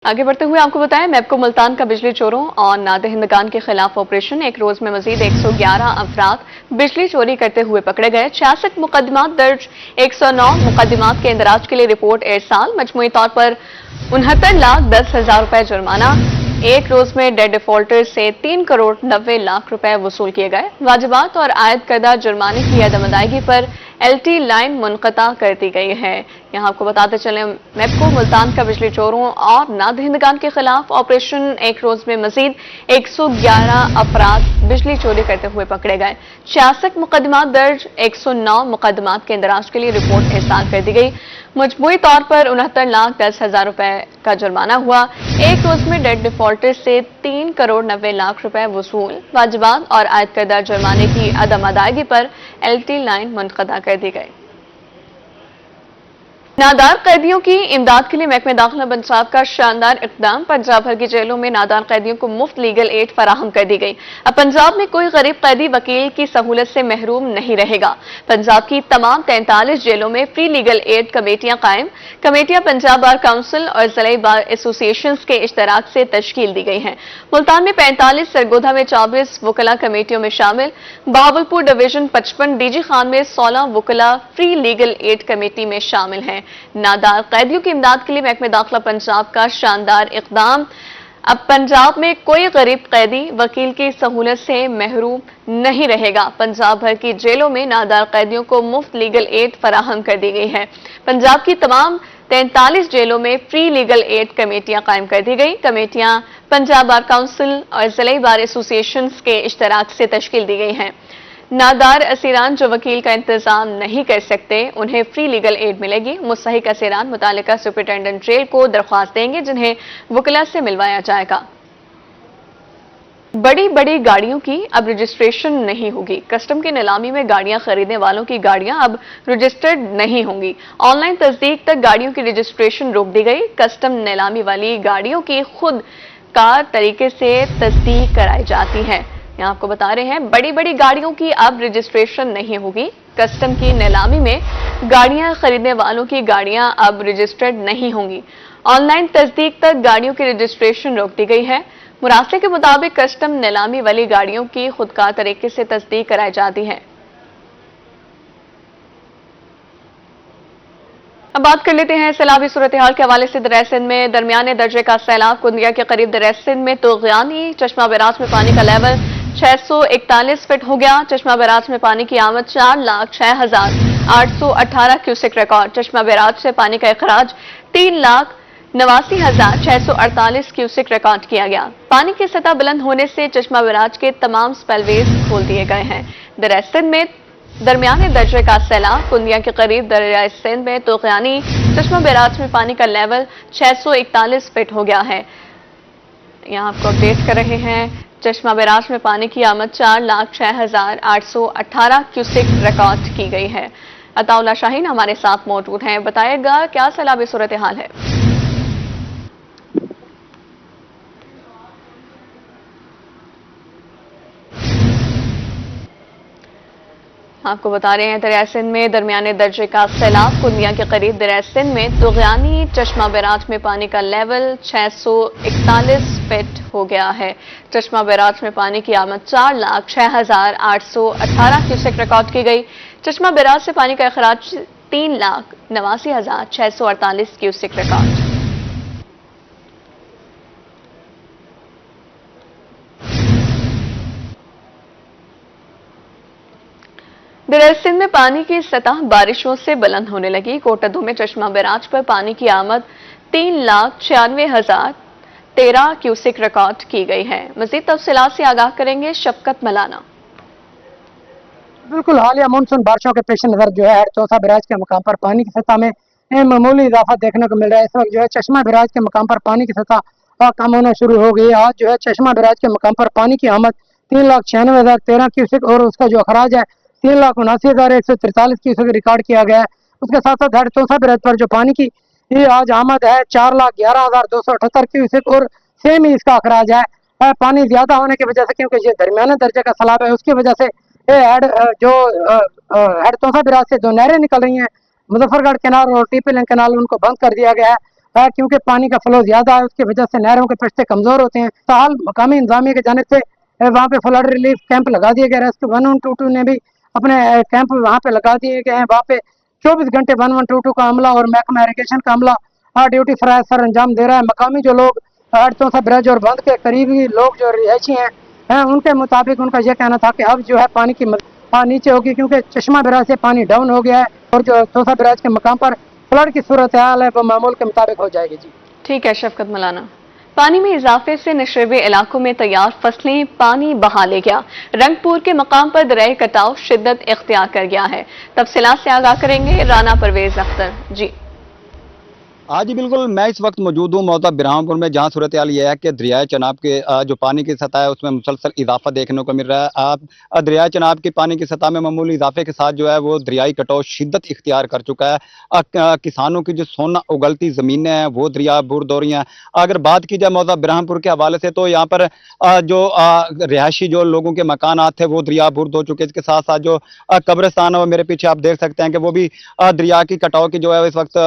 आगे बढ़ते हुए आपको बताएं, मैपको मुल्तान का बिजली चोरों और नादहिंदगान के खिलाफ ऑपरेशन। एक रोज में मजीद 111 अफराद बिजली चोरी करते हुए पकड़े गए। 66 मुकदमात दर्ज, 109 मुकदमात के इंदराज के लिए रिपोर्ट एरसाल। मजमूई तौर पर 69,10,000 रुपए जुर्माना। एक रोज में डेट डिफॉल्टर से 3 करोड़ 90 लाख रुपए वसूल किए गए। वाजिबात और आयद करदा जुर्माने की अदम अदायगी पर LT लाइन मुनक़ता कर दी गई है। यहाँ आपको बताते चले, मैपको मुल्तान का बिजली चोरों और नादहिंदगान के खिलाफ ऑपरेशन। एक रोज में मजीद 111 अफराद बिजली चोरी करते हुए पकड़े गए। 66 मुकदमात दर्ज, 109 मुकदमात के इंदराज के लिए रिपोर्ट एरसाल कर दी गई। मजमूई तौर पर 69,10,000 रुपए का जुर्माना हुआ। एक रोज में डेट डिफॉल्टर से 3 करोड़ 90 लाख रुपए वसूल। वाजिबात और आयद करदा जुर्माने की अदम अदायगी पर LT लाइन मुनक़दा कर दी गई। नादार कैदियों की इमदाद के लिए महकमे दाखिला पंजाब का शानदार इक़दाम। पंजाब भर की जेलों में नादार कैदियों को मुफ्त लीगल एड फराहम कर दी गई। अब पंजाब में कोई गरीब कैदी वकील की सहूलत से महरूम नहीं रहेगा। पंजाब की तमाम 43 जेलों में फ्री लीगल एड कमेटियां कायम। कमेटियां पंजाब बार काउंसिल और ज़िला बार एसोसिएशन के इश्तराक से तश्कील दी गई हैं। मुल्तान में 45, सरगोधा में 24 वकला कमेटियों में शामिल। बहावलपुर डिवीजन 55, DG खान में 16 वकला फ्री लीगल एड कमेटी में शामिल हैं। नादार कैदियों की इमदाद के लिए महकमे दाखिला पंजाब का शानदार इक़दाम। अब पंजाब में कोई गरीब कैदी वकील की सहूलत से महरूम नहीं रहेगा। पंजाब भर की जेलों में नादार कैदियों को मुफ्त लीगल एड फराहम कर दी गई है। पंजाब की तमाम 43 जेलों में फ्री लीगल एड कमेटियां कायम कर दी गई। कमेटियां पंजाब बार काउंसिल और ज़िला बार एसोसिएशन के इश्तराक से तश्कील दी गई हैं। नादार असीरान जो वकील का इंतजाम नहीं कर सकते, उन्हें फ्री लीगल एड मिलेगी। मुस्तहिक असीरान मुतालिका सुपरिटेंडेंट जेल को दरख्वास्त देंगे, जिन्हें वकला से मिलवाया जाएगा। बड़ी बड़ी गाड़ियों की अब रजिस्ट्रेशन नहीं होगी। कस्टम की नीलामी में गाड़ियां खरीदने वालों की गाड़ियां अब रजिस्टर्ड नहीं होंगी। ऑनलाइन तस्दीक तक गाड़ियों की रजिस्ट्रेशन रोक दी गई। कस्टम नीलामी वाली गाड़ियों की खुद कार तरीके से तस्दीक कराई जाती है। यहाँ आपको बता रहे हैं, बड़ी बड़ी गाड़ियों की अब रजिस्ट्रेशन नहीं होगी। कस्टम की नीलामी में गाड़ियां खरीदने वालों की गाड़ियां अब रजिस्टर्ड नहीं होंगी। ऑनलाइन तस्दीक तक गाड़ियों की रजिस्ट्रेशन रोक दी गई है। मुरासले के मुताबिक कस्टम नीलामी वाली गाड़ियों की खुदकार तरीके से तस्दीक कराई जाती है। अब बात कर लेते हैं सैलाबी सूरत हाल के हवाले से। दरिया सिंध में दरमियाने दर्जे का सैलाब। कुंदिया के करीब दरिया सिंध में तूग़यानी चश्मा बैराज में पानी का लेवल 641 फीट हो गया। चश्मा बैराज में पानी की आमद 4,06,818 क्यूसेक रिकॉर्ड। चश्मा बैराज से पानी का अखराज 3,89,648 क्यूसेक रिकॉर्ड किया गया। पानी की सतह बुलंद होने से चश्मा बैराज के तमाम स्पेलवेज खोल दिए गए हैं। दरिया सिंध में दरमियाने दर्जे का सैलाब। कुंदिया के करीब दरिया सिंध में तूग़यानी चश्मा बैराज में पानी का लेवल 641 फीट हो गया है। यहाँ आपको अपडेट कर रहे हैं। चश्मा बैराज में पानी की आमद 4,06,818 क्यूसेक रिकॉर्ड की गई है। अताउल्ला शाहीन हमारे साथ मौजूद हैं, बताएगा क्या सैलाबी सूरत हाल है। आपको बता रहे हैं, दरिया सिंध में दरमियाने दर्जे का सैलाब। कुंदिया के करीब दरिया सिंध में तूग़यानी चश्मा बैराज में पानी का लेवल 641 फीट हो गया है। चश्मा बैराज में पानी की आमद 4,06,818 क्यूसेक रिकॉर्ड की गई। चश्मा बैराज से पानी का अखराज 3,89,648 क्यूसेक रिकॉर्ड। दरिया सिंध में पानी की सतह बारिशों से बुलंद होने लगी। कोटद्दू में चश्मा बैराज पर पानी की आमद 3,96,013 क्यूसेक रिकॉर्ड की गई है। मजीद तफसीलात से आगाह करेंगे शफकत मलाना। बिल्कुल, हालिया मानसून बारिशों के पेश नजर जो है चौथा बैराज के मकाम पर पानी की सतह में मामूली इजाफा देखने को मिल रहा है। इस वक्त जो है चश्मा बैराज के मकाम पर पानी की सतह कम होना शुरू हो गई है। आज जो है चश्मा बैराज के मकाम पर पानी की आमद 3,96,013 क्यूसेक और उसका जो अखराज है 3,79,143 क्यूसेक रिकॉर्ड किया गया है। उसके साथ साथ हेड चौथा बैराज पर जो पानी की आज आमद है 4,11,278 क्यूसेक और सेम ही इसका अखराज है। पानी ज्यादा होने की वजह से, क्योंकि ये दरमियाने दर्जे का सैलाब है, उसकी वजह से हेड चौथा बैराज से जो नहरें निकल रही हैं मुजफ्फरगढ़ कैनाल और टीपी लिंक कैनाल, उनको बंद कर दिया गया है। क्योंकि पानी का फ्लो ज्यादा है, उसकी वजह से नहरों के पश्ते कमजोर होते हैं। ताल मकामी इंतजामिया की जानिब से वहाँ पे फ्लड रिलीफ कैंप लगा दिए गए। रेस्क्यू 1122 ने भी अपने कैंप वहाँ पे लगा दिए गए हैं। वहाँ पे 24 घंटे 1122 का अमला और महकमा इरिगेशन का अमला ड्यूटी फराज सर अंजाम दे रहा है। मकामी जो लोग चौथा ब्रिज और बंद के करीबी लोग जो रिहायशी हैं उनके मुताबिक उनका यह कहना था कि अब जो है पानी की नीचे होगी, क्योंकि चश्मा बराज से पानी डाउन हो गया है और जो चौथा बराज के मकाम पर फ्लड की सूरत हाल है वो मामूल के मुताबिक हो जाएगी। जी ठीक है शफकत मौलाना। पानी में इजाफे से नशेबे इलाकों में तैयार फसलें पानी बहा ले गया। रंगपुर के मकाम पर दरियाई कटाव शिद्दत इख्तियार कर गया है। तफसीलात से आगाह करेंगे राना परवेज अख्तर। जी हाँ जी बिल्कुल, मैं इस वक्त मौजूद हूँ मौता बिरहामपुर में, जहाँ सूरत हाल ये है कि दरियाए चनाब के जो पानी की सतह है उसमें मुसलसल इजाफा देखने को मिल रहा है। आप दरियाए चनाब की पानी की सतह में मामूली इजाफे के साथ जो है वो दरियाई कटाव शिद्दत इख्तियार कर चुका है। किसानों की जो सोना उगलती ज़मीनें हैं वो दरिया बुर्द हो रही हैं। अगर बात की जाए मौता बिरहामपुर के हवाले से तो यहाँ पर जो रिहायशी जो लोगों के मकानात थे वो दरिया बुर्द हो चुके हैं। इसके साथ साथ जो कब्रिस्तान है वो मेरे पीछे आप देख सकते हैं कि वो भी दरिया की कटाव की जो है इस वक्त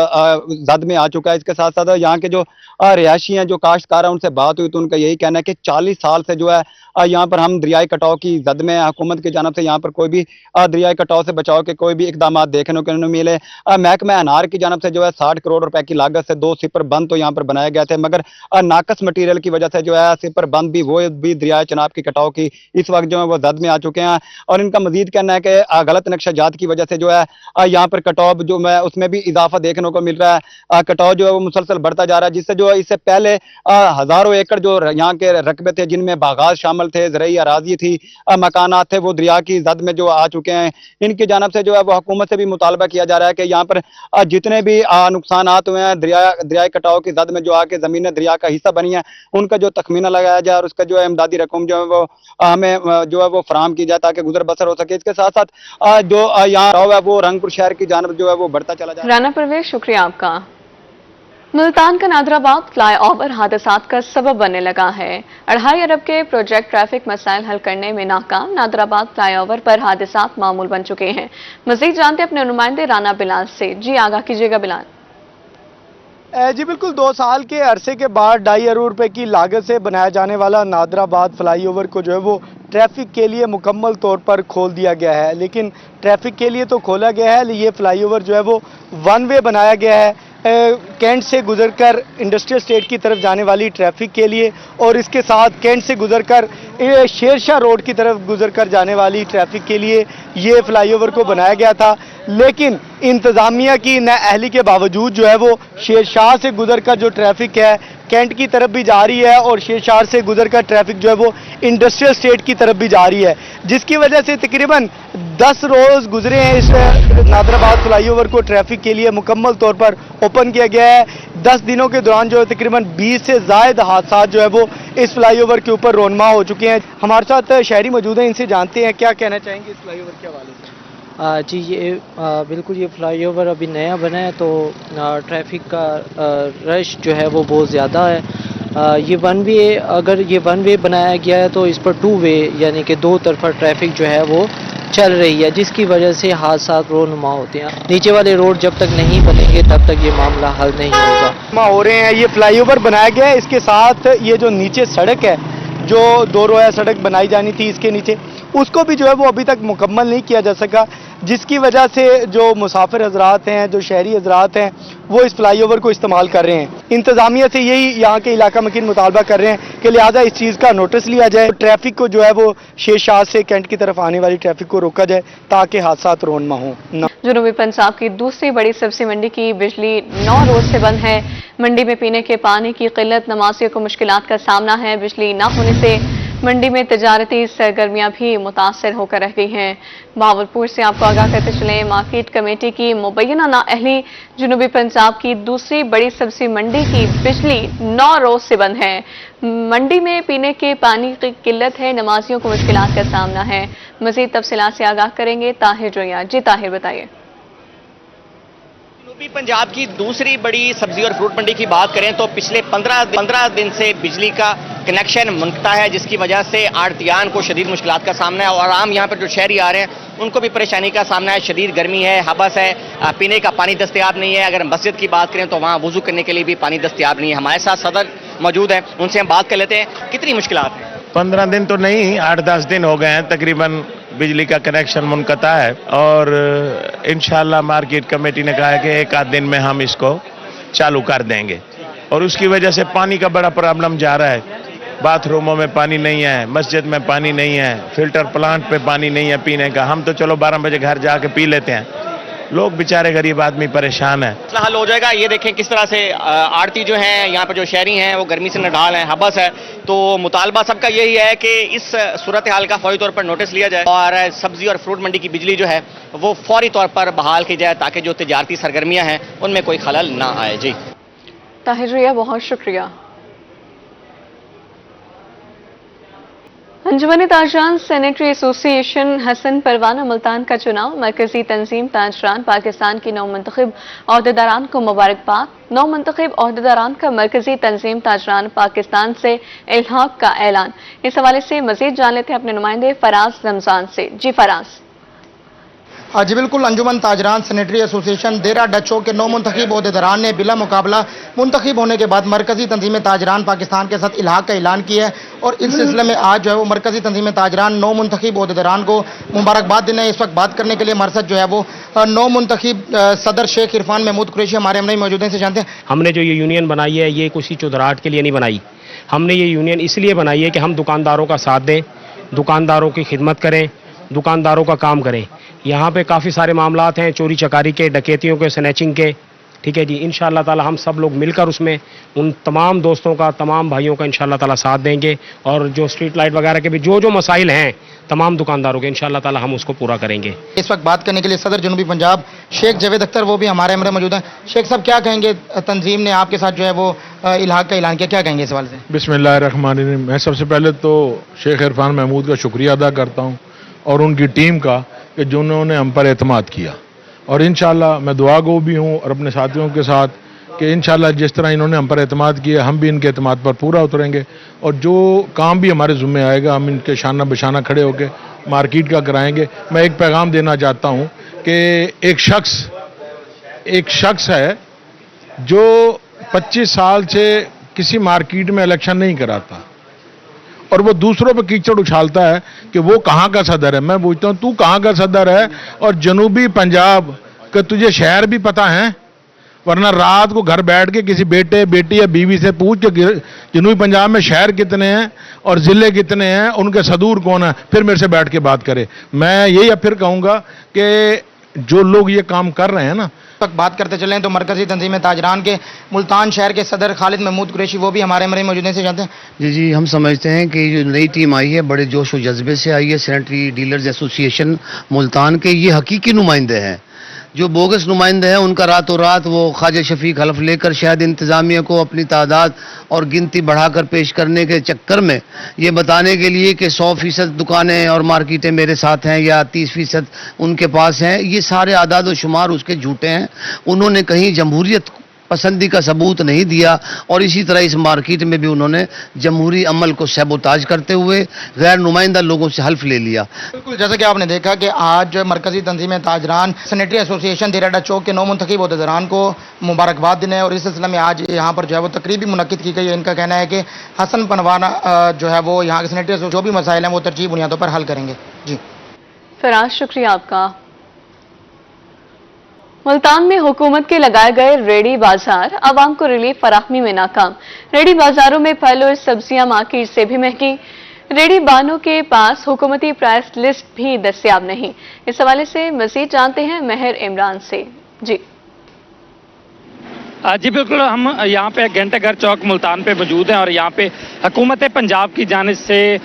जद में आ चुका है। इसके साथ साथ यहाँ के जो रिहायशी हैं जो काश्तकार हैं उनसे बात हुई तो उनका यही कहना है कि 40 साल से जो है यहाँ पर हम दरियाई कटाव की जद में हुकूमत की जानब से यहाँ पर कोई भी दरियाई कटाव से बचाव के कोई भी इकदाम देखने को नहीं मिले। महकमा अनार की जानब से जो है 60 करोड़ रुपए की लागत से 2 सिपर बंद तो यहाँ पर बनाए गए थे, मगर नाकस मटीरियल की वजह से जो है सिपर बंद भी वो भी दरियाई चनाब की कटाव की इस वक्त जो है वो जद में आ चुके हैं। और इनका मजीद कहना है कि गलत नक्शाजात की वजह से जो है यहाँ पर कटाव जो है उसमें भी इजाफा देखने को मिल रहा है। कटाव जो है वो मुसलसल बढ़ता जा रहा है, जिससे जो है इससे पहले हजारों एकड़ जो यहाँ के रकबे थे जिनमें बागात शामिल थे, ज़रई अराजी थी, मकानात थे, वो दरिया की जद में जो आ चुके हैं। इनकी जानब से जो है वो हुकूमत से भी मुतालबा किया जा रहा है कि यहाँ पर जितने भी नुकसान हुए हैं दरियाई कटाव की जद में जो आके ज़मीनें दरिया का हिस्सा बनी है उनका जो तखमीना लगाया जाए और उसका जो है इमदादी रकम जो है वो हमें जो है वो फराहम की जाए ताकि गुजर बसर हो सके। इसके साथ साथ जो यहाँ है वो रंगपुर शहर की जानब जो है वो बढ़ता चला जा रहा है। राना परवेज शुक्रिया आपका। मुल्तान का नादराबाद फ्लाई ओवर हादसात का सबब बनने लगा है। 2.5 अरब के प्रोजेक्ट ट्रैफिक मसाइल हल करने में नाकाम। नादराबाद फ्लाई ओवर पर हादसात मामूल बन चुके हैं। मजीद जानते अपने नुमाइंदे राना बिलाल से। जी आगाह कीजिएगा बिलाल। जी बिल्कुल, 2 साल के अरसे के बाद 2.5 अरब रुपए की लागत से बनाया जाने वाला नादराबाद फ्लाई ओवर को जो है वो ट्रैफिक के लिए मुकम्मल तौर पर खोल दिया गया है। लेकिन ट्रैफिक के लिए तो खोला गया है, ये फ्लाई ओवर जो है वो 1 वे बनाया गया है कैंट से गुजरकर इंडस्ट्रियल स्टेट की तरफ जाने वाली ट्रैफिक के लिए, और इसके साथ कैंट से गुजरकर शेरशाह रोड की तरफ गुजरकर जाने वाली ट्रैफिक के लिए ये फ्लाईओवर को बनाया गया था। लेकिन इंतज़ामिया की नाअहली के बावजूद जो है वो शेरशाह से गुजरकर जो ट्रैफिक है कैंट की तरफ भी जा रही है और शेरशाह से गुजरकर ट्रैफिक जो है वो इंडस्ट्रियल स्टेट की तरफ भी जा रही है, जिसकी वजह से तकरीबन 10 रोज़ गुजरे हैं इस नादराबाद फ्लाईओवर को ट्रैफिक के लिए मुकम्मल तौर पर ओपन किया गया है। 10 दिनों के दौरान जो है तकरीबन 20 से ज़ायद हादसा जो है वो इस फ्लाईओवर के ऊपर रोनमा हो चुके हैं। हमारे साथ शहरी मौजूद हैं, इनसे जानते हैं क्या कहना चाहेंगे इस फ्लाईओवर के हवाले से। जी ये बिल्कुल ये फ्लाईओवर अभी नया बना है तो ट्रैफिक का रश जो है वो बहुत ज़्यादा है। ये 1 वे, अगर ये 1 वे बनाया गया है तो इस पर 2 वे यानी कि 2 तरफा ट्रैफिक जो है वो चल रही है, जिसकी वजह से हादसा रोनुमा होते हैं। नीचे वाले रोड जब तक नहीं बनेंगे तब तक ये मामला हल नहीं होगा। हो रहे हैं, ये फ्लाईओवर बनाया गया है, इसके साथ ये जो नीचे सड़क है जो 2 रोया सड़क बनाई जानी थी इसके नीचे, उसको भी जो है वो अभी तक मुकम्मल नहीं किया जा सका, जिसकी वजह से जो मुसाफिर हजरात हैं, जो शहरी हजरात हैं, वो इस फ्लाईओवर को इस्तेमाल कर रहे हैं। इंतज़ामिया से यही यहाँ के इलाका मकीन मुतालबा कर रहे हैं कि लिहाजा इस चीज़ का नोटिस लिया जाए, ट्रैफिक को जो है वो शेरशाह से कैंट की तरफ आने वाली ट्रैफिक को रोका जाए ताकि हादसा रोनमा हो। जनूबी पंजाब की दूसरी बड़ी सब्जी मंडी की बिजली 9 रोज से बंद है। मंडी में पीने के पानी की किल्लत, नमाजियों को मुश्किलात का सामना है। बिजली न होने से मंडी में तजारती सरगर्मियां भी मुतासर होकर रह गई हैं। बहावलपुर से आपको आगाह करते चलें, मार्केट कमेटी की मुबैना नाअहली जनूबी पंजाब की दूसरी बड़ी सब्जी मंडी की बिजली 9 रोज से बंद है। मंडी में पीने के पानी की किल्लत है, नमाजियों को मुश्किलात का सामना है। मजीद तफसीलात से आगाह करेंगे ताहिर जोया। जी ताहिर बताइए। जनूबी पंजाब की दूसरी बड़ी सब्जी और फ्रूट मंडी की बात करें तो पिछले 15 दिन से बिजली का کنیکشن منقطع ہے، جس کی وجہ سے آڑتیان کو شدید مشکلات کا سامنا ہے اور عام یہاں پر جو شہری آ رہے ہیں ان کو بھی پریشانی کا سامنا ہے. شدید گرمی ہے، حبس ہے، پینے کا پانی دستیاب نہیں ہے. اگر مسجد کی بات کریں تو وہاں وضو کرنے کے لیے بھی پانی دستیاب نہیں ہے. ہمارے ساتھ صدر موجود ہیں، ان سے ہم بات کر لیتے ہیں. کتنی مشکلات ہیں؟ 15 دن تو نہیں، 8-10 دن ہو گئے ہیں تقریباً بجلی کا کنیکشن منقطع ہے، اور انشاءاللہ مارکیٹ کمیٹی نے کہا ہے کہ 1 دن میں ہم اس کو چالو کر دیں گے. اور اس کی وجہ سے پانی کا بڑا پرابلم جا رہا ہے. باتھ روموں میں پانی نہیں ہے، مسجد میں پانی نہیں ہے، فلٹر پلانٹ پہ پانی نہیں ہے پینے کا. ہم تو چلو 12 بجے گھر جا کے پی لیتے ہیں، لوگ بیچارے غریب آدمی پریشان ہیں. مسئلہ حل ہو جائے گا. یہ دیکھیں کس طرح سے آڑتی جو ہیں یہاں پر جو شہری ہیں وہ گرمی سے نڈال ہیں، حبس ہے. تو مطالبہ سب کا یہی ہے کہ اس صورتحال کا فوری طور پر نوٹس لیا جائے اور سبزی اور فروٹ منڈی کی بجلی جو ہے وہ فوری طور پر بحال کی جائے تاکہ جو تجارتی سرگرمیاں ہیں ان میں کوئی خلل نہ آئے. جی طاہر ریا، بہت شکریہ. انجمن تاجران سینیٹری ایسوسی ایشن حسن پروانہ ملتان کا چناؤ. مرکزی تنظیم تاجران پاکستان کی 9 منتخب عہدیداران کو مبارکباد. 9 منتخب عہدیداران کا مرکزی تنظیم تاجران پاکستان سے الحاق کا اعلان. اس حوالے سے مزید جان لیتے ہیں اپنے نمائندے فراز رمضان سے. جی فراز. جی بالکل، انجمن تاجران سینیٹری ایسوسی ایشن دیرہ ڈچو کے 9 منتخب عہدیداران نے بلا مقابلہ منتخب ہونے کے بعد مرکزی تنظیم تاجران پاکستان کے ساتھ الحاق کا اعلان کیا ہے. اور اس سلسلے میں آج جو ہے وہ مرکزی تنظیم تاجران 9 منتخب عہدیداران کو مبارکباد دینا ہے. اس وقت بات کرنے کے لیے ہمارے ساتھ جو ہے وہ 9 منتخب صدر شیخ عرفان محمود قریشی ہمارے ہمراہ موجود ہیں. سے جانتے ہیں ہم نے جو یہ یونین بنائی ہے یہ کسی چودراہٹ کے لیے نہیں بنائی. ہم نے یہ یونین اس لیے بنائی ہے کہ ہم دکانداروں کا ساتھ دیں، دکانداروں کی خدمت کریں، دکانداروں کا کام کریں. یہاں پہ کافی سارے معاملات ہیں، چوری چکاری کے، ڈکیتیوں کے، سنیچنگ کے. ٹھیک ہے جی، انشاءاللہ تعالی ہم سب لوگ مل کر اس میں ان تمام دوستوں کا، تمام بھائیوں کا انشاءاللہ تعالی ساتھ دیں گے. اور جو اسٹریٹ لائٹ وغیرہ کے بھی جو مسائل ہیں تمام دکانداروں کے، انشاءاللہ تعالی ہم اس کو پورا کریں گے. اس وقت بات کرنے کے لیے صدر جنوبی پنجاب شیخ جاوید اختر وہ بھی ہمارے ہمراہ موجود ہیں. شیخ صاحب کیا کہیں گے، تنظیم نے آپ کے ساتھ جو ہے وہ الحاق کا اعلان کیا، کیا کہیں گے اس حوالے سے؟ بسم اللہ الرحمن الرحیم. میں سب سے پہلے تو شیخ عرفان محمود کا شکریہ ادا کرتا ہوں اور ان کی ٹیم کا کہ جنہوں نے ہم پر اعتماد کیا. اور انشاءاللہ میں دعا گو بھی ہوں اور اپنے ساتھیوں کے ساتھ کہ انشاءاللہ جس طرح انہوں نے ہم پر اعتماد کیا ہم بھی ان کے اعتماد پر پورا اتریں گے. اور جو کام بھی ہمارے ذمہ آئے گا ہم ان کے شانہ بشانہ کھڑے ہو کے مارکیٹ کا کرائیں گے. میں ایک پیغام دینا چاہتا ہوں کہ ایک شخص ہے جو 25 سال سے کسی مارکیٹ میں الیکشن نہیں کراتا اور وہ دوسروں پہ کیچڑ اچھالتا ہے کہ وہ کہاں کا صدر ہے. میں پوچھتا ہوں تو کہاں کا صدر ہے؟ اور جنوبی پنجاب کا تجھے شہر بھی پتہ ہے؟ ورنہ رات کو گھر بیٹھ کے کسی بیٹے بیٹی یا بیوی سے پوچھ کہ جنوبی پنجاب میں شہر کتنے ہیں اور ضلع کتنے ہیں، ان کے صدور کون ہیں، پھر میرے سے بیٹھ کے بات کرے. میں یہی اب پھر کہوں گا کہ جو لوگ یہ کام کر رہے ہیں نا. بات کرتے چلیں تو مرکزی تنظیم تاجران کے ملتان شہر کے صدر خالد محمود قریشی وہ بھی ہمارے ہمراہ موجود ہیں. سے جانتے ہیں جی ہم سمجھتے ہیں کہ جو نئی ٹیم آئی ہے بڑے جوش و جذبے سے آئی ہے. سینیٹری ڈیلرز ایسوسی ایشن ملتان کے یہ حقیقی نمائندے ہیں. جو بوگس نمائندے ہیں ان کا راتوں رات وہ خواجہ شفیق حلف لے کر شاید انتظامیہ کو اپنی تعداد اور گنتی بڑھا کر پیش کرنے کے چکر میں یہ بتانے کے لیے کہ 100% دکانیں اور مارکیٹیں میرے ساتھ ہیں یا 30% ان کے پاس ہیں، یہ سارے اعداد و شمار اس کے جھوٹے ہیں. انہوں نے کہیں جمہوریت پسندی کا ثبوت نہیں دیا اور اسی طرح اس مارکیٹ میں بھی انہوں نے جمہوری عمل کو سیبوتاج کرتے ہوئے غیر نمائندہ لوگوں سے حلف لے لیا. بالکل جیسا کہ آپ نے دیکھا کہ آج مرکزی تنظیم تاجران سینیٹری ایسوسی ایشن دیرہ چوک کے 9 منتخب عہدیداران کو مبارکباد دینا ہے اور اس سلسلے میں آج یہاں پر جو ہے وہ تقریب بھی منعقد کی گئی ہے. ان کا کہنا ہے کہ حسن پروانہ جو ہے وہ یہاں کے سینیٹری ایسوسی جو بھی مسائل ہیں وہ ترجیحی بنیادوں پر حل کریں گے. جی فراز شکریہ آپ کا. ملتان میں حکومت کے لگائے گئے ریڑی بازار عوام کو ریلیف فراہمی میں ناکام. ریڑی بازاروں میں پھل اور سبزیاں مارکیٹ سے بھی مہنگی. ریڑی بانوں کے پاس حکومتی پرائس لسٹ بھی دستیاب نہیں. اس حوالے سے مزید جانتے ہیں مہر عمران سے. جی جی بالکل، ہم یہاں پہ گھنٹہ گھر چوک ملتان پہ موجود ہیں اور یہاں پہ حکومت پنجاب کی جانب سے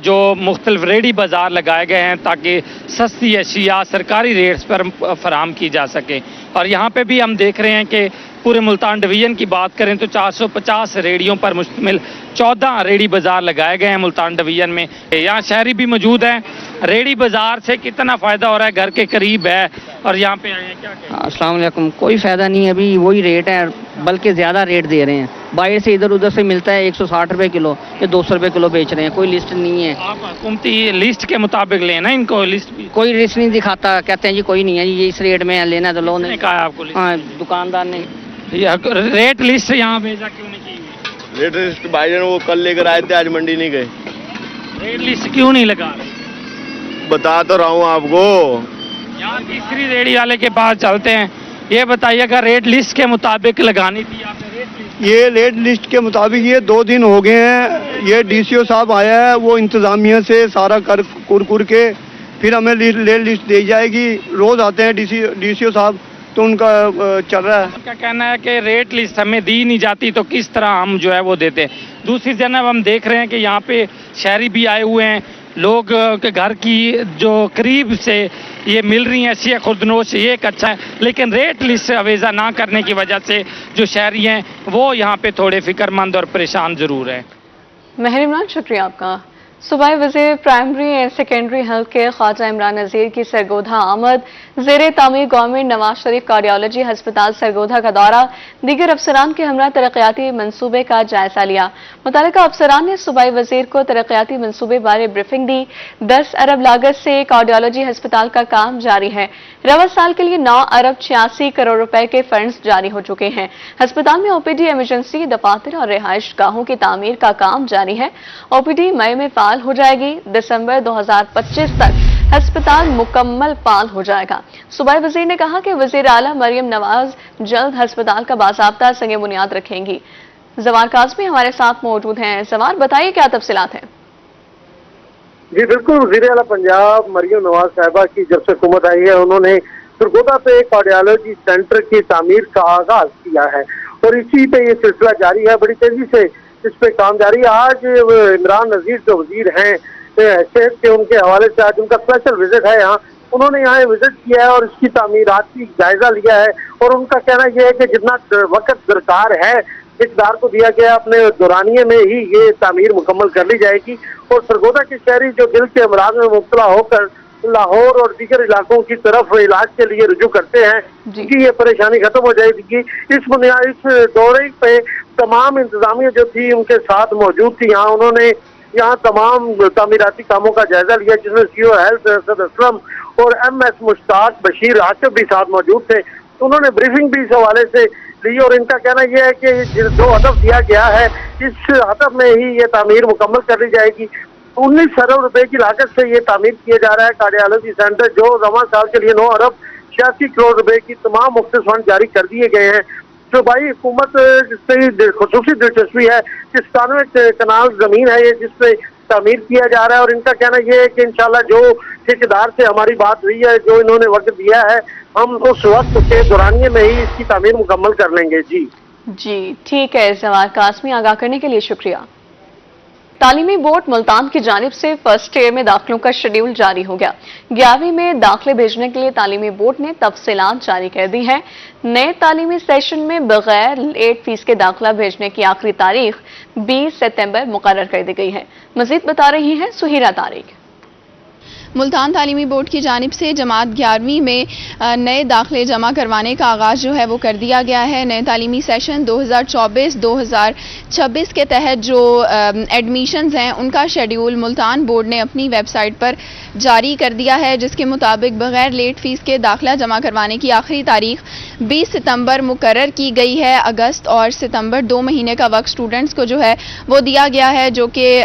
جو مختلف ریڑی بازار لگائے گئے ہیں تاکہ سستی اشیاء سرکاری ریٹس پر فراہم کی جا سکیں. اور یہاں پہ بھی ہم دیکھ رہے ہیں کہ پورے ملتان ڈویژن کی بات کریں تو 450 ریڑیوں پر مشتمل 14 ریڑی بازار لگائے گئے ہیں ملتان ڈویژن میں. یہاں شہری بھی موجود ہیں. ریڑی بازار سے کتنا فائدہ ہو رہا ہے؟ گھر کے قریب ہے اور یہاں پہ آئے ہیں، کیا کہیں؟ السلام علیکم. کوئی فائدہ نہیں ہے، ابھی وہی ریٹ ہے بلکہ زیادہ ریٹ دے رہے ہیں. बाहर से इधर उधर से मिलता है 160 रुपए किलो, ये 200 रुपए किलो बेच रहे हैं, कोई लिस्ट नहीं है। आप हुकूमती लिस्ट के मुताबिक लेना, इनको लिस्ट भी कोई लिस्ट नहीं दिखाता, कहते हैं जी कोई नहीं है, ये इस रेट में है, लेना तो लो। किसने कहा है आपको लिस्ट? हाँ, दुकानदार ने। ये रेट लिस्ट यहाँ भेजा क्यों नहीं की हुई? रेट लिस्ट भाईजान वो कल लेकर आए थे, आज मंडी नहीं गए। रेट लिस्ट क्यों नहीं लगा रहे? बता तो रहा हूँ आपको। यहाँ तीसरी रेडी वाले के पास चलते हैं, ये बताइएगा रेट लिस्ट के मुताबिक लगानी थी आपने रेट लिस्ट? ये रेट लिस्ट के मुताबिक ये 2 दिन हो गए हैं, ये डीसीओ साहब आया है, वो इंतजामिया से सारा कर कुर के फिर हमें रेट लिस्ट दी जाएगी। रोज आते हैं डीसीओ साहब, तो उनका चल रहा है। उनका कहना है कि रेट लिस्ट हमें दी नहीं जाती तो किस तरह हम जो है वो देते हैं। दूसरी जगह हम देख रहे हैं कि यहाँ पे शहरी भी आए हुए हैं, लोग के घर की जो करीब से ये मिल रही हैं अशिया खुर्दनोश, ये एक अच्छा है, लेकिन रेट लिस्ट से अवेजा ना करने की वजह से जो शहरी हैं वो यहाँ पे थोड़े फिक्रमंद और परेशान ज़रूर हैं। महर इमरान, शुक्रिया आपका। सूबाई वज़ीर primary and secondary health care Khawaja Imran Nazir की सरगोधा आमद, ज़ेरे तामीर गवर्नमेंट नवाज शरीफ कार्डियोलॉजी हस्पताल सरगोधा का दौरा, दीगर अफसरान के हमरा तरक्याती मनसूबे का जायजा लिया। मुतल्लिका अफसरान ने सूबाई वज़ीर को तरक्याती मनसूबे बारे ब्रीफिंग दी। 10 अरब लागत से कार्डियोलॉजी हस्पताल का काम जारी है। रवा साल के लिए 9 अरब 86 करोड़ रुपए के फंड्स जारी हो चुके हैं। हस्पताल में ओपीडी, इमरजेंसी, दफातर और रिहाइश गाहों की तामीर का काम जारी है। ओपीडी मई में फाल हो जाएगी। दिसंबर 2025 तक अस्पताल मुकम्मल फाल हो जाएगा। सूबाई वजीर ने कहा कि वजीर आला मरियम नवाज जल्द अस्पताल का बाज़ाब्ता संगे बुनियाद रखेंगी। जवार काज़मी हमारे साथ मौजूद हैं। जवार, बताइए क्या तफसीलात हैं? जी बिल्कुल, वज़ीर आला पंजाब मरियम नवाज साहिबा की जब से हुकूमत आई है, उन्होंने सरगोधा पे कार्डियोलॉजी सेंटर की तामीर का आगाज किया है और इसी पे ये सिलसिला जारी है। बड़ी तेजी से इस पे काम जारी है। आज इमरान नज़ीर जो वजीर हैं सेहत के, उनके हवाले से आज उनका स्पेशल विजिट है यहाँ। उन्होंने यहाँ विजिट किया है और इसकी तामीरात की जायजा लिया है और उनका कहना यह है कि जितना वक्त दरकार है ठेकेदार को दिया गया, अपने दौरानिये में ही ये तामीर मुकम्मल कर ली जाएगी और सरगोधा के शहरी जो दिल के अमराज में मुब्तला होकर लाहौर और दीगर इलाकों की तरफ इलाज के लिए रुजू करते हैं, कि ये परेशानी खत्म हो जाएगी। इस दौरे पे तमाम इंतजामिया जो थी उनके साथ मौजूद थी। यहाँ उन्होंने यहाँ तमाम तामीराती कामों का जायजा लिया, जिसमें सीओ हेल्थ असद असलम और MS मुश्ताक बशीर आसिफ भी साथ मौजूद थे। उन्होंने ब्रीफिंग भी इस हवाले से ली और इनका कहना यह है कि जो हदफ दिया गया है इस हदफ में ही ये तामीर मुकम्मल कर ली जाएगी। 19 अरब रुपए की लागत से ये तामीर किया जा रहा है कार्डियोलॉजी सेंटर, जो रवां साल के लिए 9 अरब 86 करोड़ रुपए की तमाम मुख्तलिफ फंड जारी कर दिए गए हैं। जो भाई हुकूमत से खुसूसी दिलचस्पी है कि 97 कनाल जमीन है ये जिसपे तामीर किया जा रहा है और इनका कहना यह है कि इंशाल्लाह जो ठेकेदार से हमारी बात हुई है, जो इन्होंने वक्त दिया है, हम उस वक्त के दौरानिये में ही इसकी तामीर मुकम्मल कर लेंगे। जी ठीक है जवार काज़मी, आगाह करने के लिए शुक्रिया। तालीमी बोर्ड मुल्तान की जानिब से फर्स्ट ईयर में दाखिलों का शेड्यूल जारी हो गया। 11वीं में दाखिले भेजने के लिए तालीमी बोर्ड ने तफसीलात जारी कर दी है। नए तालीमी सेशन में बगैर लेट फीस के दाखिला भेजने की आखिरी तारीख 20 सितंबर मुकर्रर कर दी गई है। मजीद बता रही है सुहीरा तारिक। मुल्तान तालीमी बोर्ड की जानिब से जमात 11वीं में नए दाखिले जमा करवाने का आगाज़ जो है वो कर दिया गया है। नए तालीमी सेशन 2024-2026 के तहत जो एडमिशन्स हैं उनका शेड्यूल मुल्तान बोर्ड ने अपनी वेबसाइट पर जारी कर दिया है, जिसके मुताबिक बगैर लेट फीस के दाखिला जमा करवाने की आखिरी तारीख 20 सितंबर मुकर्रर की गई है। अगस्त और सितंबर 2 महीने का वक्त स्टूडेंट्स को जो है वो दिया गया है जो कि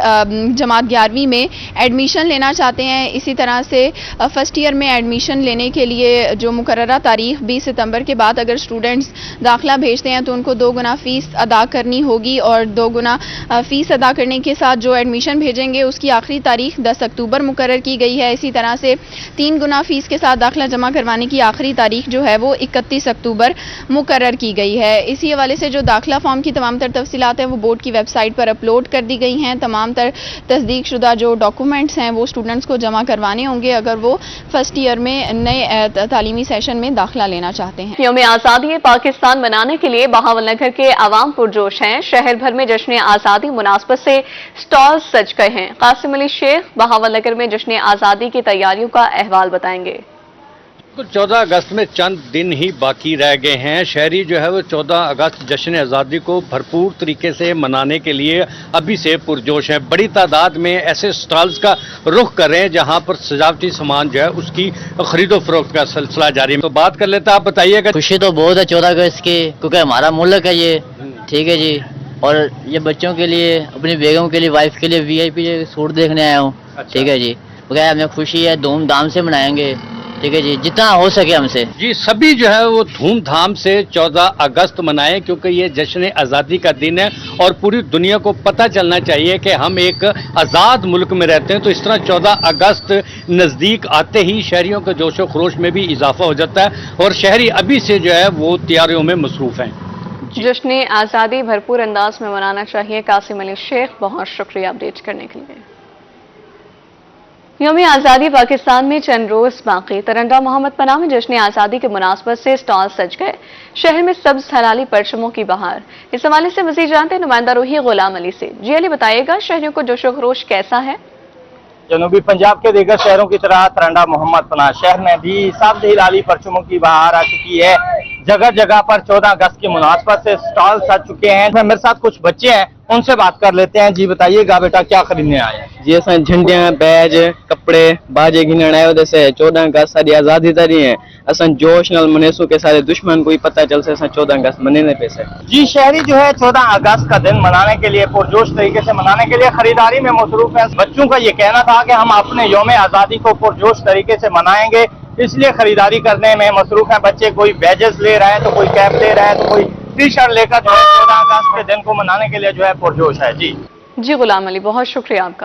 जमात 11वीं में एडमिशन लेना चाहते हैं। इसी तरह से फर्स्ट ईयर में एडमिशन लेने के लिए जो मुकर्ररा तारीख 20 सितंबर के बाद अगर स्टूडेंट्स दाखिला भेजते हैं तो उनको 2 गुना फीस अदा करनी होगी और 2 गुना फीस अदा करने के साथ जो एडमिशन भेजेंगे उसकी आखिरी तारीख 10 अक्टूबर मुकर्रर की गई है। इसी तरह से 3 गुना फीस के साथ दाखिला जमा करवाने की आखिरी तारीख जो है वो 31 अक्टूबर मुकर्रर की गई है। इसी हवाले से जो दाखिला फॉर्म की तमाम तर तफसीलात हैं वो बोर्ड की वेबसाइट पर अपलोड कर दी गई हैं। तमाम तर तस्दीक शुदा जो डॉक्यूमेंट्स हैं वो स्टूडेंट्स को जमा करवाने होंगे अगर वो फर्स्ट ईयर में नए तालीमी सेशन में दाखिला लेना चाहते हैं। यौम आज़ादी पाकिस्तान मनाने के लिए बहावलनगर के आवाम पुरजोश हैं। शहर भर में जश्न आज़ादी मुनासबत से स्टॉल सज गए हैं। कासिम अली शेख बहावलनगर में जश्न आज़ादी की तैयारियों का अहवाल बताएंगे। 14 अगस्त में चंद दिन ही बाकी रह गए हैं। शहरी जो है वो 14 अगस्त जश्न आज़ादी को भरपूर तरीके से मनाने के लिए अभी से पुरजोश हैं। बड़ी तादाद में ऐसे स्टॉल्स का रुख कर रहे हैं जहां पर सजावटी सामान जो है उसकी खरीदो फरोख्त का सिलसिला जारी है। तो बात कर लेते हैं, आप बताइएगा। खुशी तो बहुत है 14 अगस्त की, क्योंकि हमारा मुल्क है ये, ठीक है जी। और ये बच्चों के लिए, अपनी बेगम के लिए, वाइफ के लिए VIP सूट देखने आया हूँ। ठीक है जी, बगैर हमें खुशी है, धूमधाम से मनाएंगे, ठीक है जी, जितना हो सके हमसे। जी, सभी जो है वो धूमधाम से 14 अगस्त मनाएं, क्योंकि ये जश्न आज़ादी का दिन है और पूरी दुनिया को पता चलना चाहिए कि हम एक आज़ाद मुल्क में रहते हैं। तो इस तरह 14 अगस्त नज़दीक आते ही शहरियों के जोशो खरोश में भी इजाफा हो जाता है और शहरी अभी से जो है वो तैयारियों में मसरूफ हैं। जश्न आज़ादी भरपूर अंदाज में मनाना चाहिए। कासिम अली शेख, बहुत शुक्रिया अपडेट करने के लिए। यौम आज़ादी पाकिस्तान में चंद रोज बाकी। तरंडा मोहम्मद पनाह में जश्न आज़ादी के मुनासबत से स्टॉल सज गए। शहर में सब्ज हलाली परचमों की बहार। इस हवाले से मजीद जानते हैं नुमाइंदा रूही गुलाम अली से। जी अली, बताइएगा शहरियों को जोशो खरोश कैसा है? जनूबी पंजाब के दीगर शहरों की तरह तरंडा मोहम्मद पनाह शहर में भी सब्ज हिलाली परचमों की बहार आ चुकी है। जगह जगह पर 14 अगस्त की मुनासबत से स्टॉल सज चुके हैं। मेरे साथ कुछ बच्चे हैं, उनसे बात कर लेते हैं। जी बताइएगा बेटा, क्या खरीदने आए हैं? जी असां झंडियां, बैज, कपड़े, बाजे गिनण आयो जैसे 14 अगस्त सारी आज़ादी तरी है। असां जोश नाल मनेसू के सारे दुश्मन को ही पता चल से असां 14 अगस्त मनाने पे से। जी, शहरी जो है 14 अगस्त का दिन मनाने के लिए, पुरजोश तरीके से मनाने के लिए खरीदारी में मसरूफ है। बच्चों का ये कहना था कि हम अपने यौम आज़ादी को पुरजोश तरीके से मनाएंगे, इसलिए खरीदारी करने में मसरूफ है बच्चे। कोई बैजेस ले रहा है, तो कोई कैप ले रहा है, तो कोई टी-शर्ट लेकर जो है 14 अगस्त के दिन को मनाने के लिए जो है पुरजोश है। जी गुलाम अली, बहुत शुक्रिया आपका।